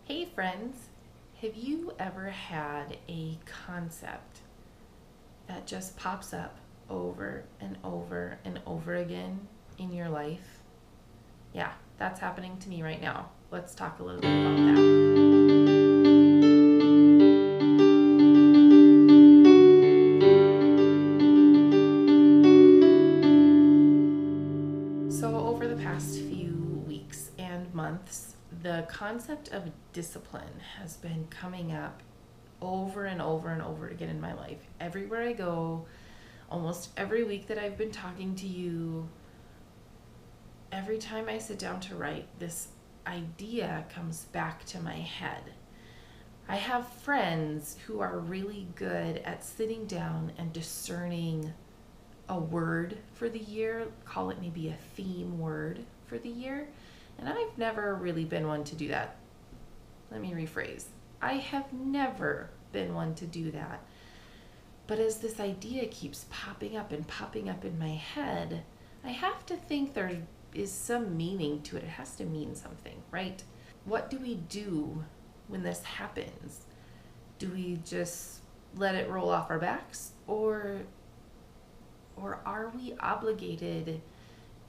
Hey friends, have you ever had a concept that just pops up over and over and over again in your life? Yeah, that's happening to me right now. Let's talk a little bit about that. So, over the past few weeks and months, the concept of discipline has been coming up over and over and over again in my life. Everywhere I go, almost every week that I've been talking to you, every time I sit down to write, this idea comes back to my head. I have friends who are really good at sitting down and discerning a word for the year, call it maybe a theme word for the year. And I've never really been one to do that. Let me rephrase. I have never been one to do that. But as this idea keeps popping up and popping up in my head, I have to think there is some meaning to it. It has to mean something, right? What do we do when this happens? Do we just let it roll off our backs, or are we obligated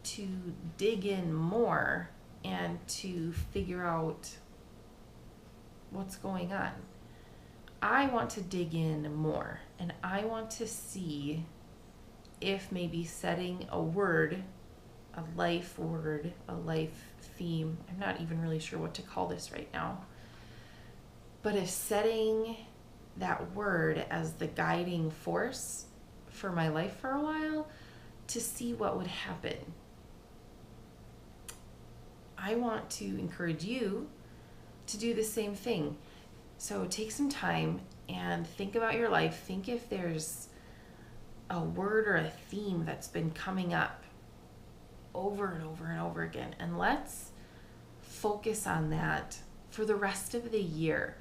to dig in more and to figure out what's going on? I want to dig in more, and I want to see if maybe setting a word, a life word, a life theme, I'm not even really sure what to call this right now, but if setting that word as the guiding force for my life for a while, to see what would happen. I want to encourage you to do the same thing. So take some time and think about your life. Think if there's a word or a theme that's been coming up over and over and over again. And let's focus on that for the rest of the year,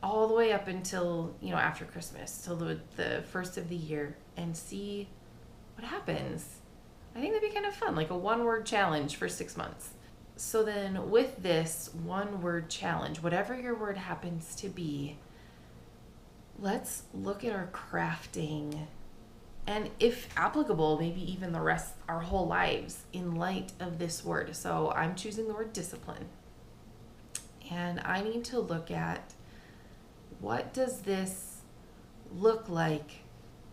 all the way up until, after Christmas, till the first of the year, and see what happens. I think that'd be kind of fun, like a one-word challenge for 6 months. So then with this one-word challenge, whatever your word happens to be, let's look at our crafting, and if applicable, maybe even the rest, our whole lives, in light of this word. So I'm choosing the word discipline. And I need to look at, what does this look like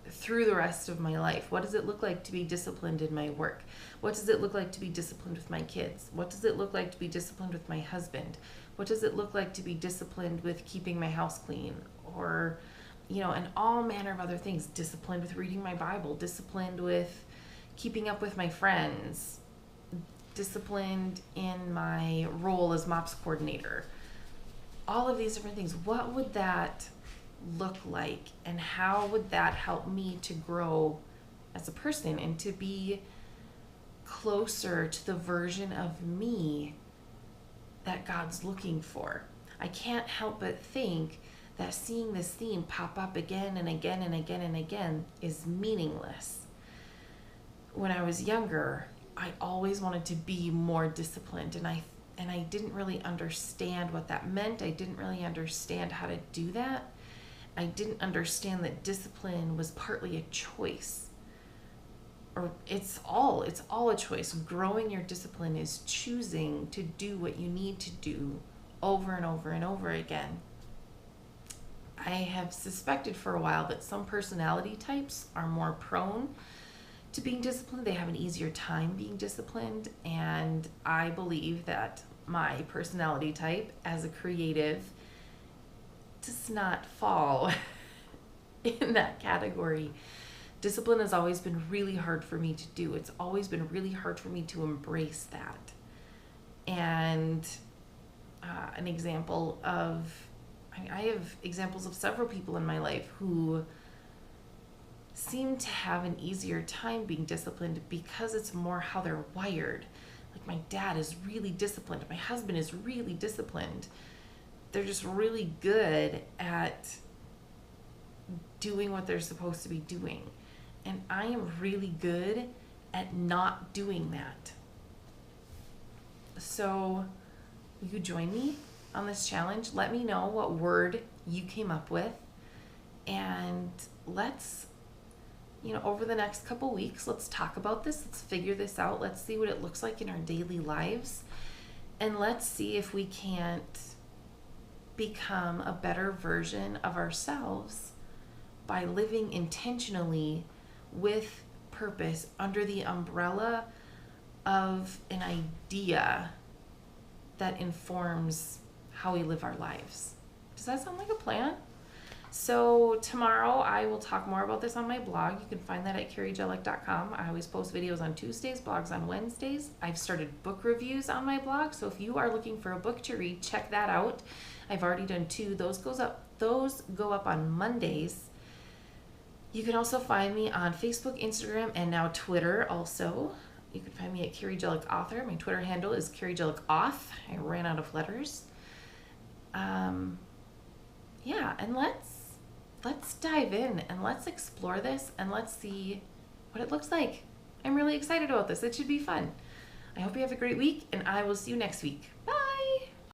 through the rest of my life? What does it look like to be disciplined in my work? What does it look like to be disciplined with my kids? What does it look like to be disciplined with my husband? What does it look like to be disciplined with keeping my house clean? Or, and all manner of other things. Disciplined with reading my Bible, disciplined with keeping up with my friends, disciplined in my role as MOPS coordinator. All of these different things. What would that look like, and how would that help me to grow as a person and to be closer to the version of me that God's looking for? I can't help but think that seeing this theme pop up again and again and again and again is meaningless. When I was younger, I always wanted to be more disciplined, and I didn't really understand what that meant. I didn't really understand how to do that. I didn't understand that discipline was partly a choice. Or it's all a choice. Growing your discipline is choosing to do what you need to do over and over and over again. I have suspected for a while that some personality types are more prone to being disciplined. They have an easier time being disciplined, and I believe that my personality type as a creative does not fall in that category. Discipline has always been really hard for me to do. It's always been really hard for me to embrace that. And an example of, I have examples of several people in my life who seem to have an easier time being disciplined because it's more how they're wired. Like my dad is really disciplined. My husband is really disciplined. They're just really good at doing what they're supposed to be doing. And I am really good at not doing that. So, will you join me on this challenge. Let me know what word you came up with. And let's, over the next couple weeks, let's talk about this. Let's figure this out. Let's see what it looks like in our daily lives. And let's see if we can't become a better version of ourselves by living intentionally with purpose under the umbrella of an idea that informs how we live our lives. Does that sound like a plan? So tomorrow I will talk more about this on my blog. You can find that at carriejellick.com. I always post videos on Tuesdays, blogs on Wednesdays. I've started book reviews on my blog, so if you are looking for a book to read, check that out. I've already done 2. Those go up on Mondays. You can also find me on Facebook, Instagram, and now Twitter also. You can find me at Carrie Jellick Author. My Twitter handle is Carrie Jellick Auth. I ran out of letters. Yeah, and let's dive in and let's explore this and let's see what it looks like. I'm really excited about this. It should be fun. I hope you have a great week, and I will see you next week. Bye!